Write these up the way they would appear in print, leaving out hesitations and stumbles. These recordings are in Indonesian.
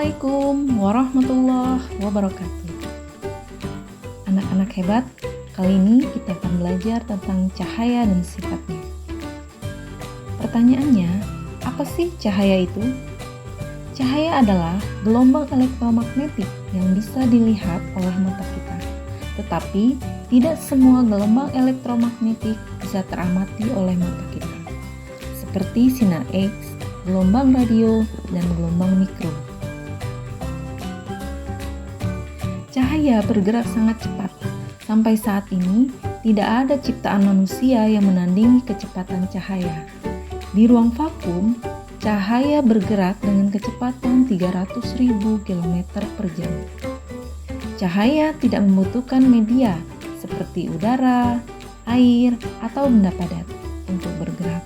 Assalamualaikum warahmatullahi wabarakatuh. Anak-anak hebat, kali ini kita akan belajar tentang cahaya dan sifatnya. Pertanyaannya, apa sih cahaya itu? Cahaya adalah gelombang elektromagnetik yang bisa dilihat oleh mata kita. Tetapi, tidak semua gelombang elektromagnetik bisa teramati oleh mata kita. Seperti sinar X, gelombang radio, dan gelombang mikro. Cahaya bergerak sangat cepat. Sampai saat ini, tidak ada ciptaan manusia yang menandingi kecepatan cahaya. Di ruang vakum, cahaya bergerak dengan kecepatan 300.000 km per jam. Cahaya tidak membutuhkan media seperti udara, air, atau benda padat untuk bergerak.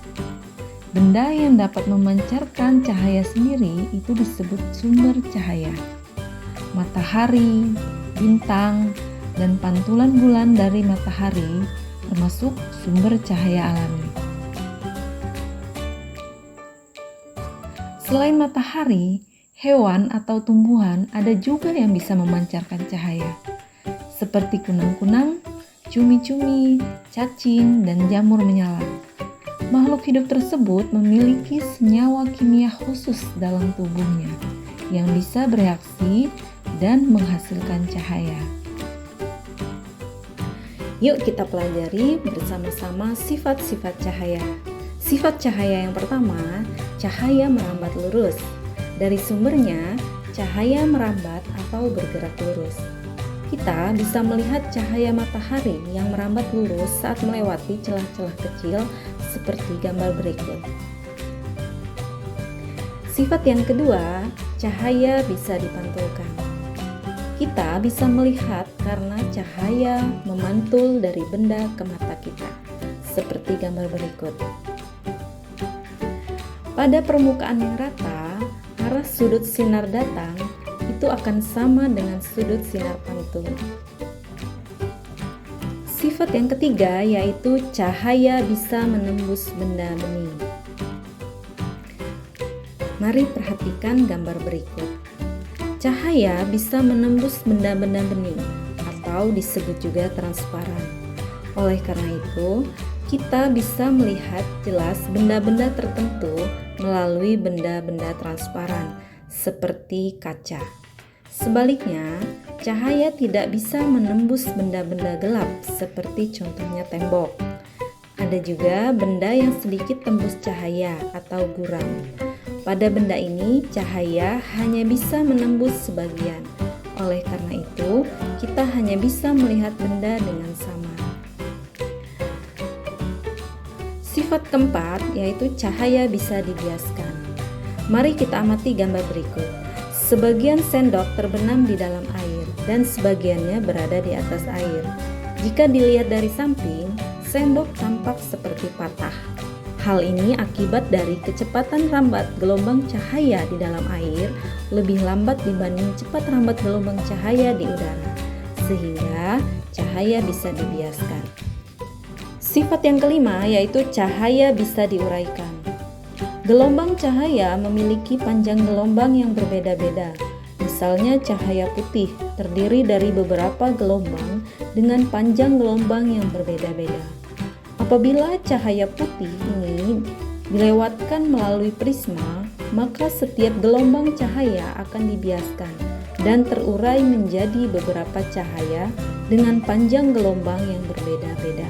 Benda yang dapat memancarkan cahaya sendiri itu disebut sumber cahaya. Matahari, bintang, dan pantulan bulan dari matahari termasuk sumber cahaya alami. Selain matahari, hewan atau tumbuhan ada juga yang bisa memancarkan cahaya, seperti kunang-kunang, cumi-cumi, cacing, dan jamur menyala. Makhluk hidup tersebut memiliki senyawa kimia khusus dalam tubuhnya yang bisa bereaksi dan menghasilkan cahaya. Yuk kita pelajari bersama-sama sifat-sifat cahaya. Sifat cahaya yang pertama, cahaya merambat lurus. Dari sumbernya, cahaya merambat atau bergerak lurus. Kita bisa melihat cahaya matahari yang merambat lurus saat melewati celah-celah kecil seperti gambar berikut. Sifat yang kedua, cahaya bisa dipantulkan. Kita bisa melihat karena cahaya memantul dari benda ke mata kita, seperti gambar berikut. Pada permukaan yang rata, arah sudut sinar datang itu akan sama dengan sudut sinar pantul. Sifat yang ketiga yaitu cahaya bisa menembus benda bening. Mari perhatikan gambar berikut. Cahaya bisa menembus benda-benda bening atau disebut juga transparan. Oleh karena itu, kita bisa melihat jelas benda-benda tertentu melalui benda-benda transparan seperti kaca. Sebaliknya, cahaya tidak bisa menembus benda-benda gelap seperti contohnya tembok. Ada juga benda yang sedikit tembus cahaya atau guram. Pada benda ini, cahaya hanya bisa menembus sebagian. Oleh karena itu, kita hanya bisa melihat benda dengan sama. Sifat keempat yaitu cahaya bisa dibiaskan. Mari kita amati gambar berikut. Sebagian sendok terbenam di dalam air dan sebagiannya berada di atas air. Jika dilihat dari samping, sendok tampak seperti patah. Hal ini akibat dari kecepatan rambat gelombang cahaya di dalam air lebih lambat dibanding cepat rambat gelombang cahaya di udara, sehingga cahaya bisa dibiaskan. Sifat yang kelima yaitu cahaya bisa diuraikan. Gelombang cahaya memiliki panjang gelombang yang berbeda-beda. Misalnya cahaya putih terdiri dari beberapa gelombang dengan panjang gelombang yang berbeda-beda. Apabila cahaya putih ini dilewatkan melalui prisma, maka setiap gelombang cahaya akan dibiaskan dan terurai menjadi beberapa cahaya dengan panjang gelombang yang berbeda-beda.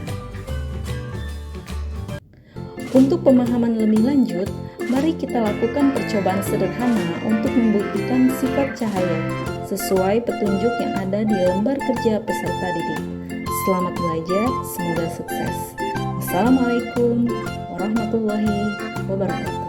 Untuk pemahaman lebih lanjut, mari kita lakukan percobaan sederhana untuk membuktikan sifat cahaya sesuai petunjuk yang ada di lembar kerja peserta didik. Selamat belajar, semoga sukses. Assalamualaikum warahmatullahi wabarakatuh.